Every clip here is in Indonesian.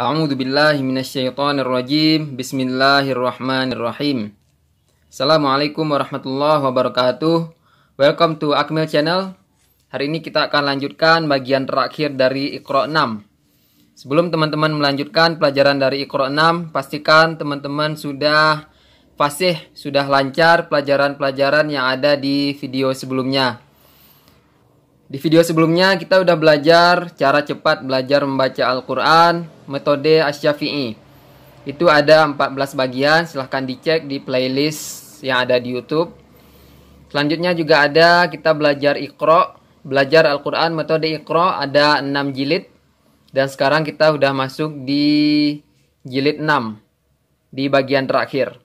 A'udzu billahi minasyaitonir rajim. Bismillahirrahmanirrahim. Assalamualaikum warahmatullahi wabarakatuh. Welcome to Akmil Channel. Hari ini kita akan lanjutkan bagian terakhir dari Iqra 6. Sebelum teman-teman melanjutkan pelajaran dari Iqra 6, pastikan teman-teman sudah fasih, sudah lancar pelajaran-pelajaran yang ada di video sebelumnya. Di video sebelumnya kita udah belajar cara cepat belajar membaca Al-Quran, metode Asy-Syafi'i. Itu ada 14 bagian, silahkan dicek di playlist yang ada di YouTube. Selanjutnya juga ada kita belajar Iqra, belajar Al-Quran metode Iqra, ada 6 jilid. Dan sekarang kita udah masuk di jilid 6, di bagian terakhir.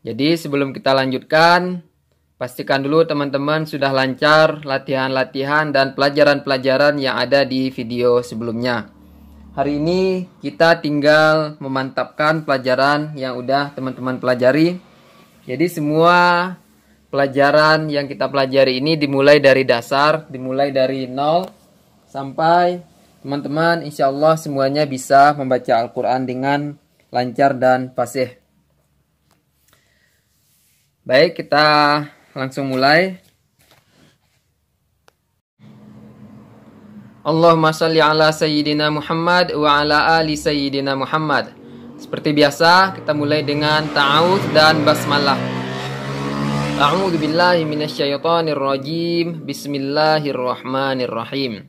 Jadi sebelum kita lanjutkan, pastikan dulu teman-teman sudah lancar latihan-latihan dan pelajaran-pelajaran yang ada di video sebelumnya. Hari ini kita tinggal memantapkan pelajaran yang udah teman-teman pelajari. Jadi semua pelajaran yang kita pelajari ini dimulai dari dasar, dimulai dari 0 sampai teman-teman insya Allah semuanya bisa membaca Al-Quran dengan lancar dan fasih. Baik, kita langsung mulai. Allahumma shalli ala sayyidina Muhammad wa ala ali sayyidina Muhammad. Seperti biasa, kita mulai dengan ta'awudz dan basmalah. A'udzu billahi minasyaitonir rajim. Bismillahirrahmanirrahim.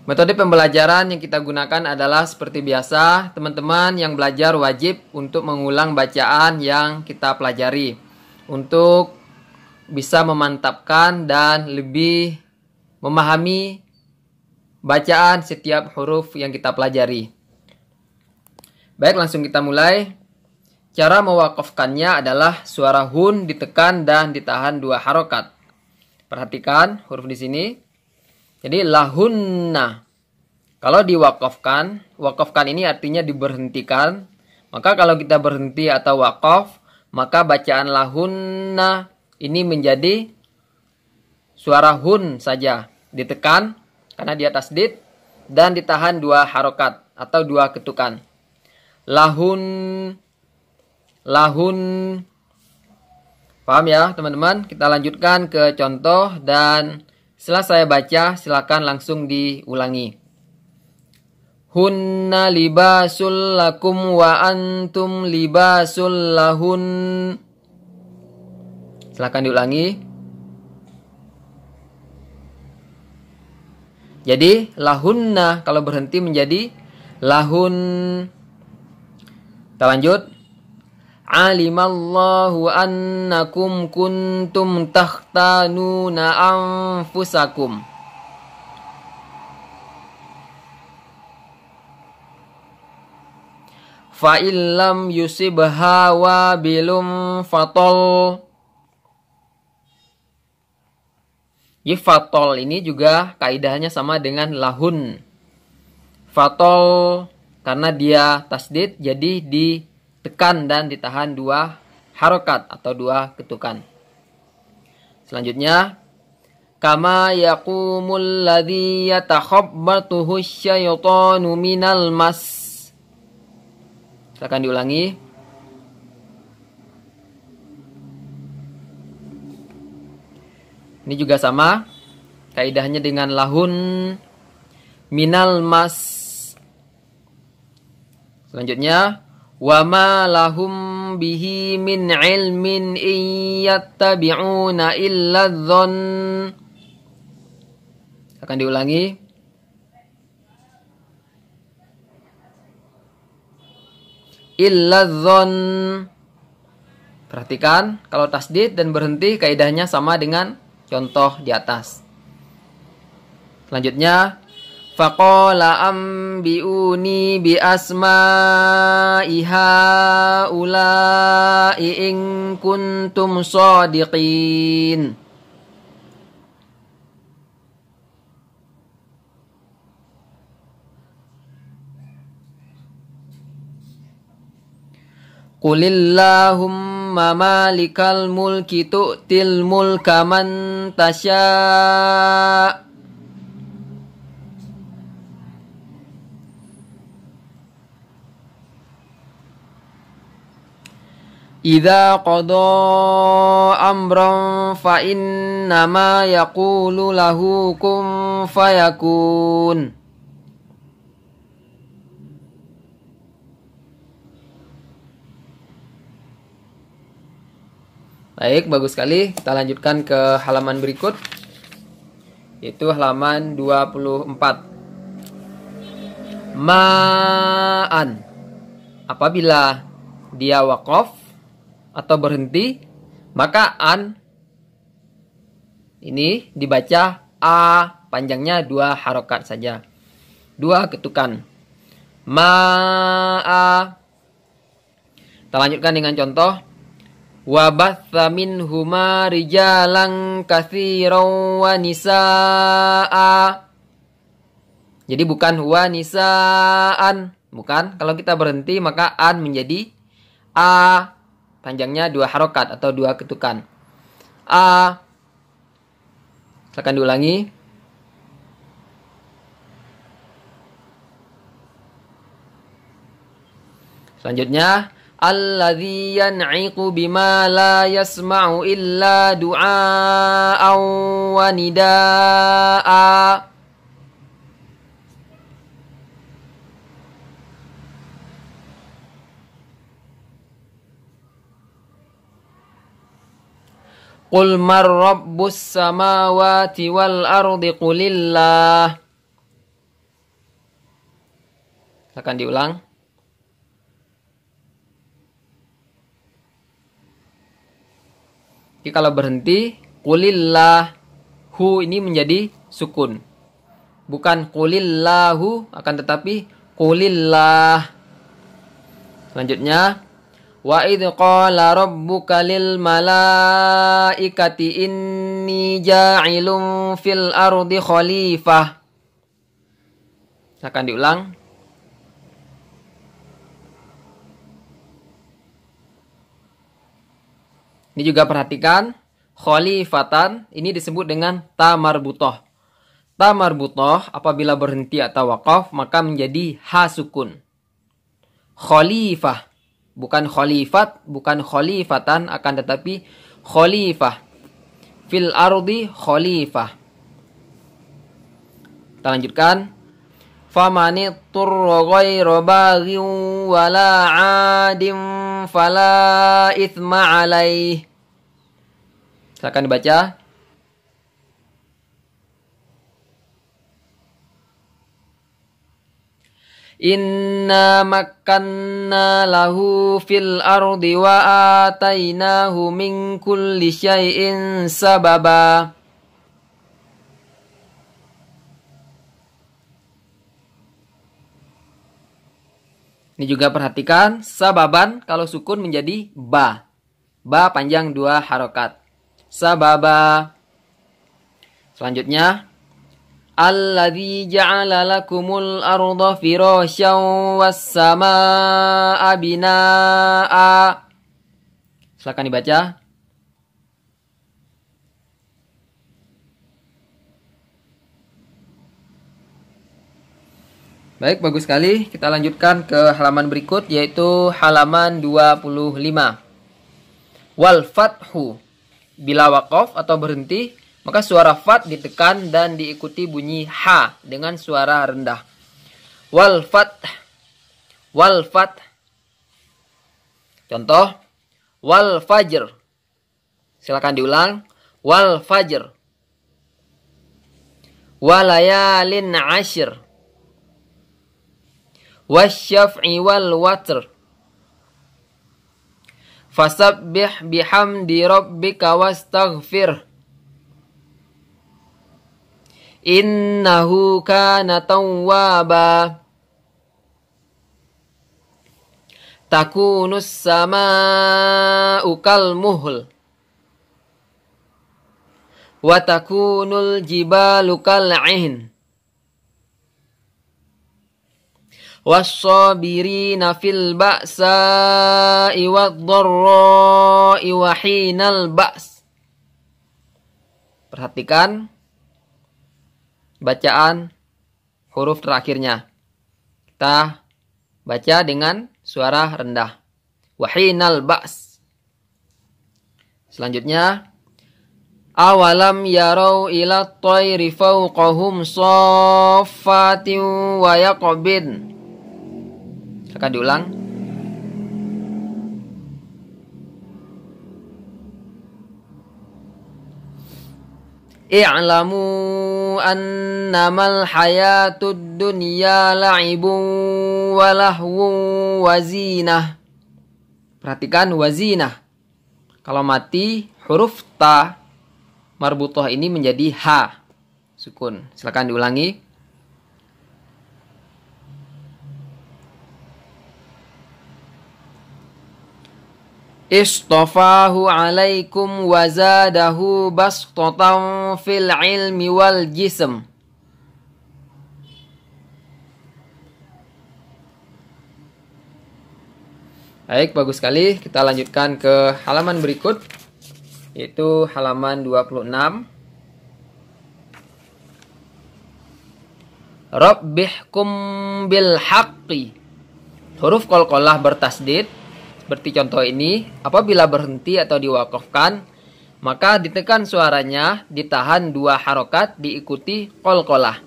Metode pembelajaran yang kita gunakan adalah seperti biasa, teman-teman yang belajar wajib untuk mengulang bacaan yang kita pelajari untuk bisa memantapkan dan lebih memahami bacaan setiap huruf yang kita pelajari. Baik, langsung kita mulai. Cara mewakafkannya adalah suara hun ditekan dan ditahan 2 harokat. Perhatikan huruf di sini. Jadi lahunna. Kalau diwakafkan, wakafkan ini artinya diberhentikan. Maka kalau kita berhenti atau wakaf, maka bacaan lahunna ini menjadi suara hun saja, ditekan karena di atas tasdid dan ditahan 2 harokat atau 2 ketukan. Lahun, lahun. Paham ya teman-teman? Kita lanjutkan ke contoh dan setelah saya baca silakan langsung diulangi. Hunna libasul lakum wa antum libasul lahun. Silakan diulangi. Jadi lahunna kalau berhenti menjadi lahun. Kita lanjut. Alimallahu annakum kuntum takhtanuna anfusakum. Fa illam yusibha wabilum fatol. Fatol ini juga kaidahnya sama dengan lahun. Fatol karena dia tasdid jadi ditekan dan ditahan 2 harokat atau 2 ketukan. Selanjutnya, kama yaqumul ladzi yatakhabbathu syaitanu minal mas. Silakan diulangi. Ini juga sama kaidahnya dengan lahun minal mas. Selanjutnya, wa ma lahum bihi min ilmin in yattabi'una illa dzon. Akan diulangi. Illa dzon. Perhatikan kalau tasdid dan berhenti kaidahnya sama dengan contoh di atas. Selanjutnya, faqala ambiuni bi asma'i haula'i in kuntum shadiqin. Qulillahumma malikal mulki tu'til mulka man tasya'. Idza qada amran fa innama yaqulu lahu kun fayakun. Baik, bagus sekali. Kita lanjutkan ke halaman berikut, yaitu halaman 24. Ma'an. Apabila dia waqaf atau berhenti, maka an ini dibaca a, panjangnya 2 harokat saja, 2 ketukan. Ma'a. Kita lanjutkan dengan contoh. Wa batha minhuma rijalan katsiran wa nisaa. Jadi bukan wa nisaan, bukan. Kalau kita berhenti maka an menjadi a, panjangnya 2 harokat atau 2 ketukan. A. Silakan diulangi. Selanjutnya, alladzi yan'iqu bima la yasma'u illa du'a'an wa nida'a. Qul man rabbus samawati wal ardi qulillah. Akan diulang. Jadi kalau berhenti, qulillah, hu ini menjadi sukun. Bukan qulillahu, akan tetapi qulillah. Selanjutnya, wa idh qala rabbuka lil malaikati inni ja'ilun fil ardi khalifah. Akan diulang. Ini juga perhatikan, khalifatan ini disebut dengan ta marbutoh. Ta marbutoh apabila berhenti atau waqaf maka menjadi ha sukun. Khalifah, bukan khalifat, bukan khalifatan, akan tetapi khalifah. Fil ardi khalifah. Kita lanjutkan. Famani turra ghayra baghin wala 'adin fala itsma 'alaih. Silakan dibaca. Inna makkanna lahu fil ardi wa atainahu min kulli syai'in sababa. Ini juga perhatikan, sababan kalau sukun menjadi ba. Ba panjang 2 harokat. Sababa. Selanjutnya, alladzi ja'ala lakumul arda firasyan was samaa'a binaa'a. Silakan dibaca. Baik, bagus sekali. Kita lanjutkan ke halaman berikut, yaitu halaman 25. Wal fathu. Bila waqaf atau berhenti, maka suara fat ditekan dan diikuti bunyi ha dengan suara rendah. Wal fath. Wal fath. Contoh, wal fajr. Silakan diulang. Wal fajr. Walayalin ashir. Wasyaf'i wal watr. Fasabbih bihamdi rabbika wastaghfir. Innahu kana tawwaba. Takunus samaa'u kal muhl. Wa takunul jibalu kal 'ihn. Was-sabirina fil ba'sa'i wad-dharra'i wa hinal ba's. Perhatikan bacaan huruf terakhirnya. Kita baca dengan suara rendah. Wa hinal ba's. Selanjutnya, awalam yarau ila tayri fawqahum saffatin wa yaqbin. Akan diulang. I'lamu annamal hayatud dunya la'ibun wa lahwun wa zinah. Perhatikan wazinah. Kalau mati huruf ta marbutoh ini menjadi ha sukun. Silakan diulangi. Istafahu alaikum wa zadahu bastatan fil ilmi wal jism. Baik, bagus sekali. Kita lanjutkan ke halaman berikut, yaitu halaman 26. Rabbihkum bil haqqi. Huruf qalqalah bertasdid. Seperti contoh ini, apabila berhenti atau diwakafkan, maka ditekan suaranya, ditahan 2 harokat, diikuti qalqalah.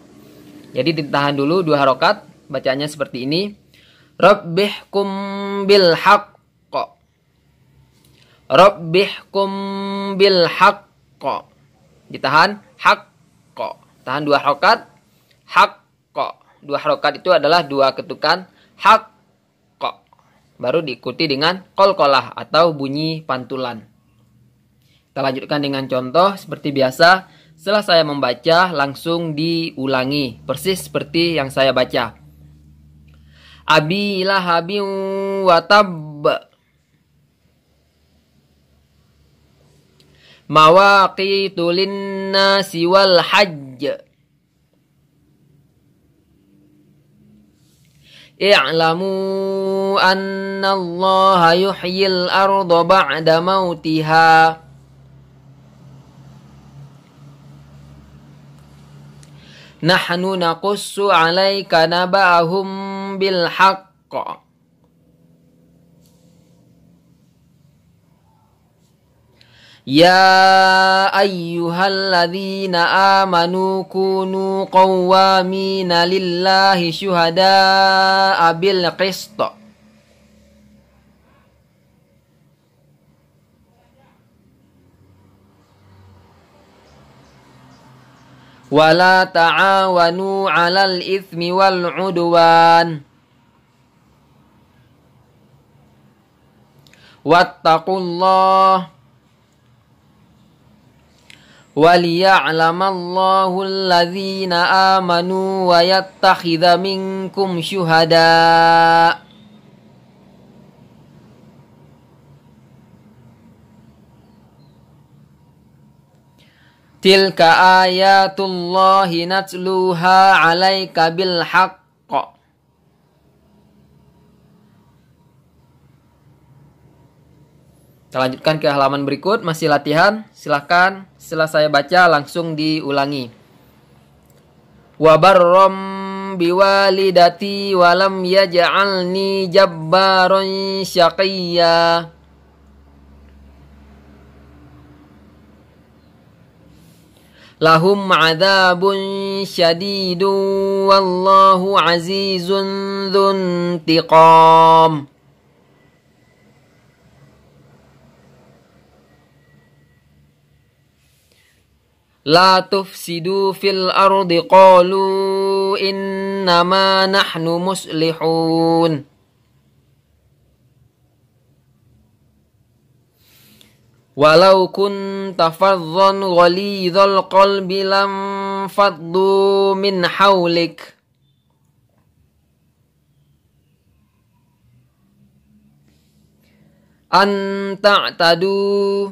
Jadi ditahan dulu 2 harokat, bacanya seperti ini. Rabbihkum bil haqq. Rabbihkum bil haqq. Ditahan haqq. Tahan 2 harokat. Haqq. 2 harokat itu adalah 2 ketukan haqq. Baru diikuti dengan qalqalah atau bunyi pantulan. Kita lanjutkan dengan contoh seperti biasa. Setelah saya membaca langsung diulangi persis seperti yang saya baca. Abi lahabin wa tabb. Mawaqitu linnasi wal hajj. I'lamu anna Allah yuhyil arda ba'da mautiha. Nahnu naqussu 'alaika naba'ahum bil haqq. Ya ayyuhalladzina amanu kunu qawwamina lillahi syuhada'a bil qist. Wala ta'awanu 'alal itsmi wal 'udwan. Wattaqullah. Waliya'lamallahu alladzina amanu wa yattakhidha minkum syuhada. Tilka ayatullahi natluha 'alaika bil haqq. Kita lanjutkan ke halaman berikut, masih latihan. Silahkan setelah saya baca langsung diulangi. Wa barram biwalidati wa lam yaj'alni jabbaran syaqiyya. Lahum 'adzabun syadidun wallahu 'azizun dzuntiqam. La tufsidu fil ardi qalu innama nahnu muslihun. Walau kunta faddan ghalidhal qalbi lam faddu min hawlik. An ta'tadu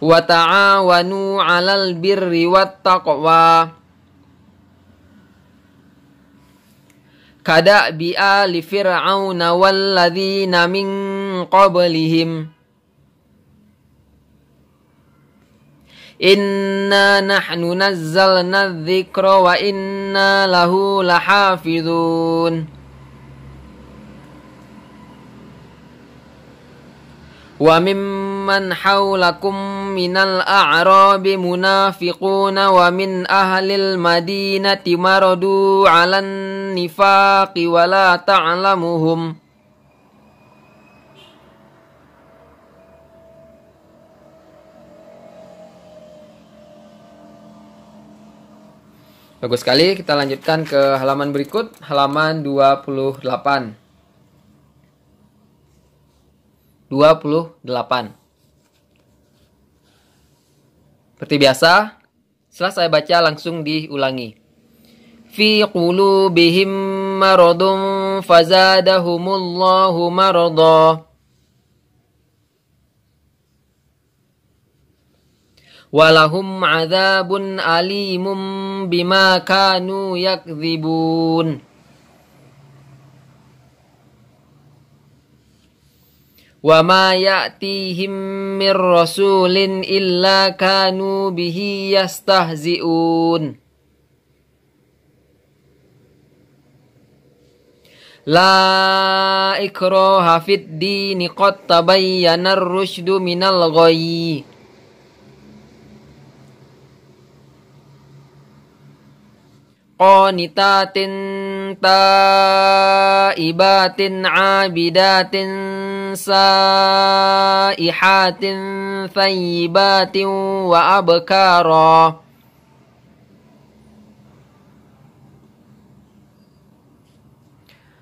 wa ta'awanu 'alal birri wat taqwa. Kada bi ali fir'auna walladzina min qablihim. Inna nahnu nazzalna adh-dhikra wa inna lahu lahafizun. Wa mimman haulakum minal a'rabi munafiquna wa min ahlil madinati maradu 'alan nifaqi wa la ta'lamuhum. Bagus sekali, kita lanjutkan ke halaman berikut, halaman 28. 28. Seperti biasa, setelah saya baca langsung diulangi. Fi qulubihim maradun fazadahumullahu marada. Walahum adzabun alimum bima kanu yakdzibun. Wa ma ya'tihim mir rasulin illa kanu bihi yastahzi'un. La ikraha fid dini qad tabayyana ar-rusydu minal ghayy. Qanitatin taibatin abidatin saihatin thayyibatin wa abkara.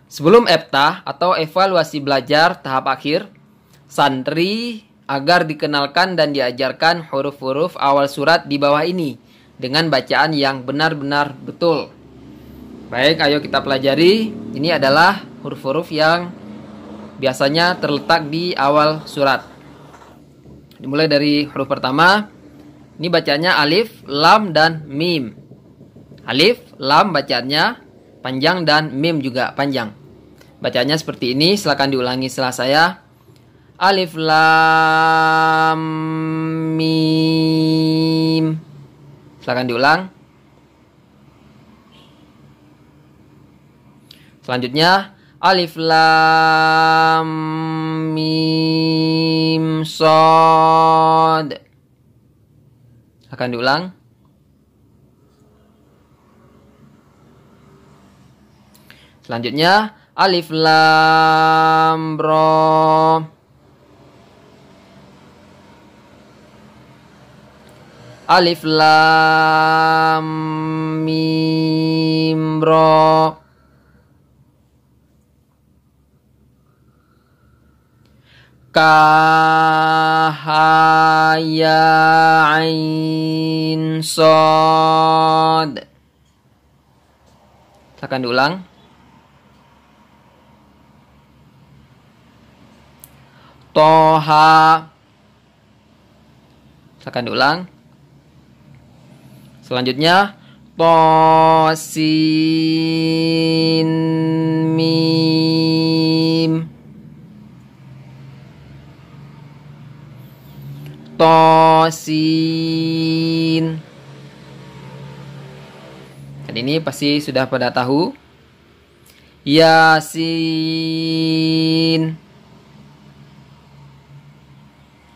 Sebelum EBTA atau evaluasi belajar tahap akhir, santri agar dikenalkan dan diajarkan huruf-huruf awal surat di bawah ini dengan bacaan yang benar-benar betul. Baik, ayo kita pelajari. Ini adalah huruf-huruf yang biasanya terletak di awal surat. Dimulai dari huruf pertama. Ini bacaannya alif, lam, dan mim. Alif, lam bacaannya panjang dan mim juga panjang. Bacaannya seperti ini, silakan diulangi setelah saya. Alif, lam, mim. Silakan diulang. Selanjutnya alif lam mim shad. Silakan diulang. Selanjutnya alif lam ra. Alif lam mim ra. Kaf ha ya ain shad. Silakan diulang. Toha. Silakan diulang. Selanjutnya tosin mim. Tosin. Dan ini pasti sudah pada tahu. Yasin.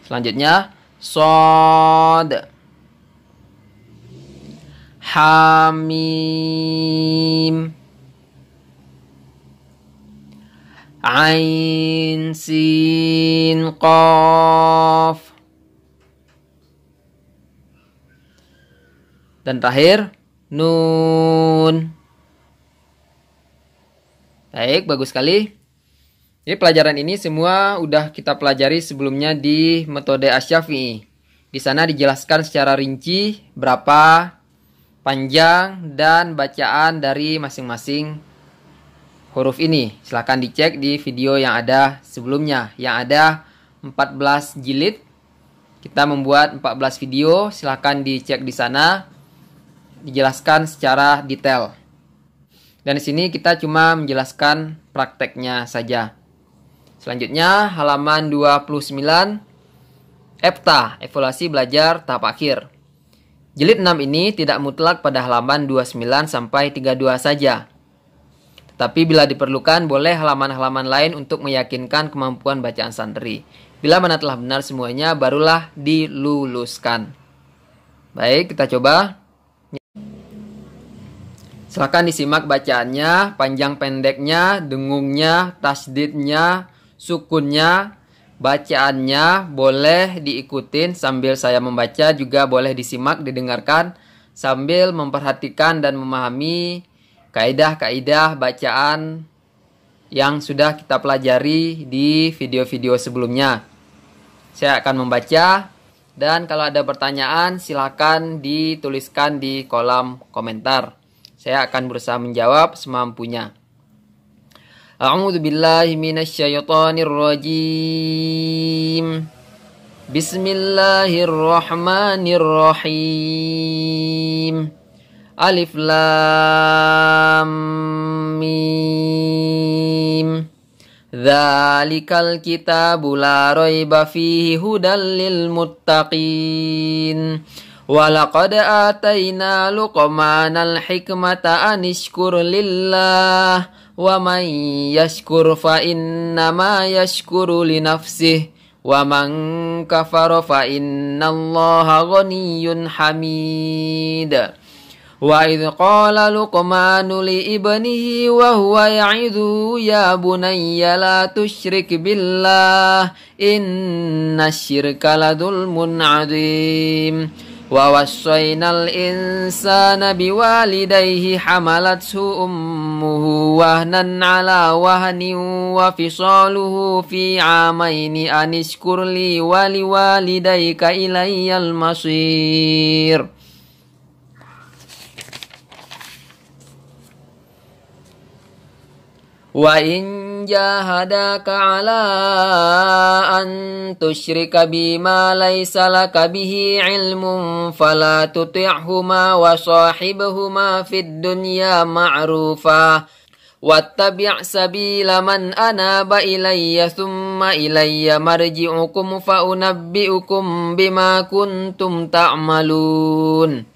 Selanjutnya shad. Hamim. Ain sin qaf. Dan terakhir nun. Baik, bagus sekali. Jadi pelajaran ini semua udah kita pelajari sebelumnya di metode Asy-Syafi'i. Di sana dijelaskan secara rinci berapa panjang dan bacaan dari masing-masing huruf ini. Silahkan dicek di video yang ada sebelumnya. Yang ada 14 jilid. Kita membuat 14 video. Silahkan dicek di sana. Dijelaskan secara detail. Dan di sini kita cuma menjelaskan prakteknya saja. Selanjutnya halaman 29. EBTA, evaluasi belajar tahap akhir. Jilid 6 ini tidak mutlak pada halaman 29 sampai 32 saja. Tetapi bila diperlukan boleh halaman-halaman lain untuk meyakinkan kemampuan bacaan santri. Bila mana telah benar semuanya, barulah diluluskan. Baik, kita coba. Silakan disimak bacaannya, panjang pendeknya, dengungnya, tasdidnya, sukunnya, bacaannya boleh diikutin sambil saya membaca, juga boleh disimak, didengarkan sambil memperhatikan dan memahami kaidah-kaidah bacaan yang sudah kita pelajari di video-video sebelumnya. Saya akan membaca, dan kalau ada pertanyaan silakan dituliskan di kolom komentar. Saya akan berusaha menjawab semampunya. A'udzu billahi minasyaitonir rajim. Bismillahirrahmanirrahim. Alif lam mim. Dzalikal kitabu la raiba fihi hudal lil muttaqin. Walaqad atayna Luqmanal hikmata anishkur lillah wa man yashkur fa innama yashkuru li nafsihi wa man kafara fa innallaha ghaniyyun hamid. Wa idh qala Luqmanu li ibnihi wa huwa ya'idhu ya bunayya la tusyrik billah innasyirka ladulmun 'adzim. Wa wassaynal insana biwalidayhi hamalathu ummuhu wahnan ala wahnin wa fisaluhu fi 'amaini anishkur li wa liwalidayka ilayyal masir. Wa in jahadaka ala an tusyrika bima laysa laka bihi ilmun fala tuti'huma wa sahibhuma fid dunya ma'rufa wattabi' sabila man anaba ilayya thumma ilayya marji'ukum fa unabbi'ukum bima kuntum ta'malun.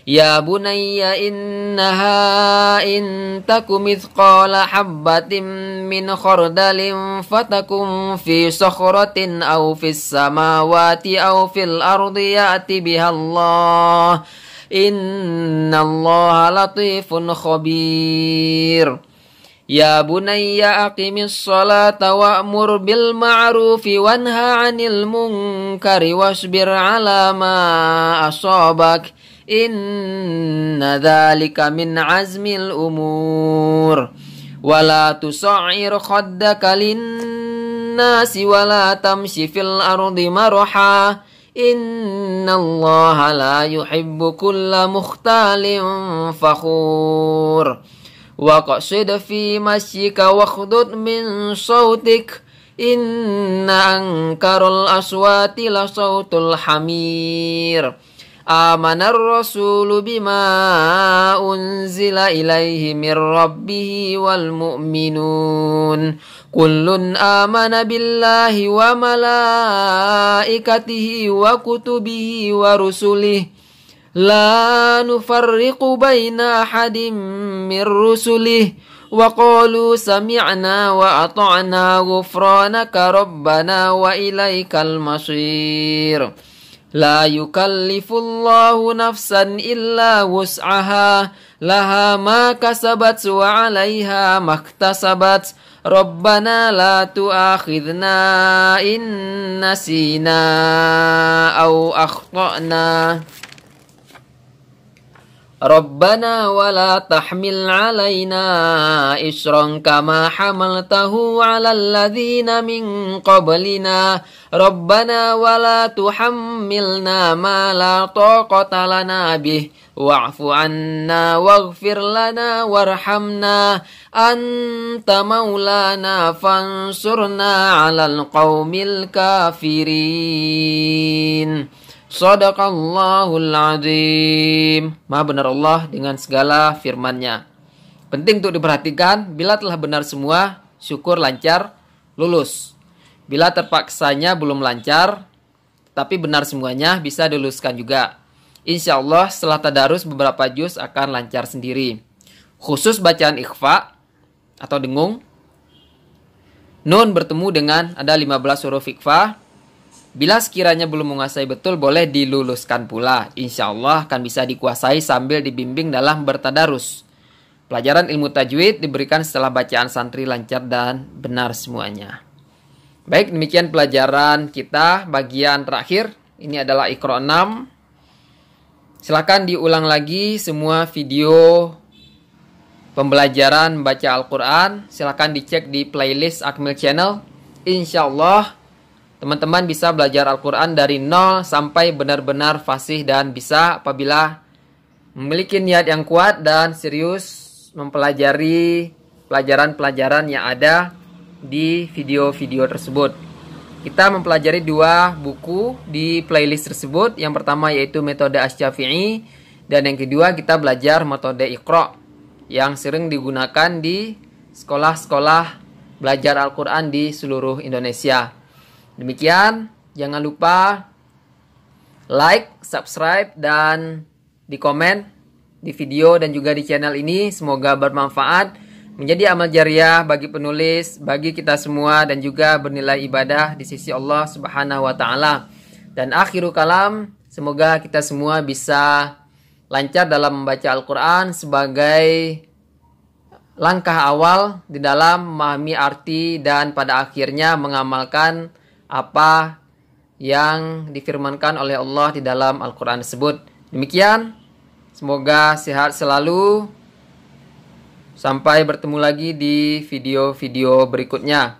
Ya bunayya innaha in takum mithqala habbatin min khardalin fatakum fi sakhratin aw fis samawati aw fil ardi ya'ti biha Allah innallaha latifun khabir. Ya bunayya aqimis salata wa'mur bil ma'rufi wanha 'anil munkari wasbir 'ala ma asabak inna dhalika min azmil umur. Wala tusa'ir khaddaka linnasi wala tamshi fil ardi marha innallaha la yuhibbu kulla mukhtalin fakhur. Wa qasid fi masyika wakhdud min sautik inna ankarul aswati la sautul hamir. Amanar rasulu bima unzila ilaihi min rabbihi wal mu'minun kullun amana billahi wa malaikatihi wa kutubihi wa rusulihi la nufarriqu baina ahadin min rusulihi wa qalu sami'na wa ata'na ghufranaka rabbana wa ilaikal masir. La yukallifullahu nafsan illa wus'aha laha ma kasabat wa 'alaiha maktasabat. Rabbana la tu'akhidna in nasina aw akhtana. Rabbana wa la tahmil 'alaina isran kama hamaltahu 'alal ladzina min qablina. Rabbana wa la tuhammilna ma la taqata lana bih wa'fu 'anna waghfir lana warhamna anta maulana fansurna 'alal qaumil kafirin. Shadaqallahul azim. Maha benar Allah dengan segala firman-Nya. Penting untuk diperhatikan, bila telah benar semua, syukur lancar, lulus. Bila terpaksanya belum lancar, tapi benar semuanya, bisa diluluskan juga. Insya Allah setelah tadarus beberapa juz akan lancar sendiri. Khusus bacaan ikhfa atau dengung, nun bertemu dengan ada 15 huruf ikhfa, Bila sekiranya belum menguasai betul, boleh diluluskan pula. Insya Allah akan bisa dikuasai sambil dibimbing dalam bertadarus. Pelajaran ilmu tajwid diberikan setelah bacaan santri lancar dan benar semuanya. Baik, demikian pelajaran kita bagian terakhir. Ini adalah Iqra 6. Silakan diulang lagi semua video pembelajaran membaca Al-Quran. Silakan dicek di playlist Akmil Channel. Insya Allah teman-teman bisa belajar Al-Quran dari nol sampai benar-benar fasih dan bisa apabila memiliki niat yang kuat dan serius mempelajari pelajaran-pelajaran yang ada di video-video tersebut. Kita mempelajari 2 buku di playlist tersebut. Yang pertama yaitu metode Asy-Syafi'i dan yang kedua kita belajar metode Iqra yang sering digunakan di sekolah-sekolah belajar Al-Quran di seluruh Indonesia. Demikian, jangan lupa like, subscribe, dan di komen di video dan juga di channel ini. Semoga bermanfaat, menjadi amal jariah bagi penulis, bagi kita semua, dan juga bernilai ibadah di sisi Allah Subhanahu wa Ta'ala. Dan akhiru kalam, semoga kita semua bisa lancar dalam membaca Al-Quran sebagai langkah awal di dalam memahami arti dan pada akhirnya mengamalkan apa yang difirmankan oleh Allah di dalam Al-Quran tersebut. Demikian, semoga sehat selalu. Sampai bertemu lagi di video-video berikutnya.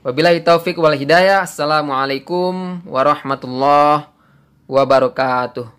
Wabillahi taufik wal hidayah. Assalamualaikum warahmatullahi wabarakatuh.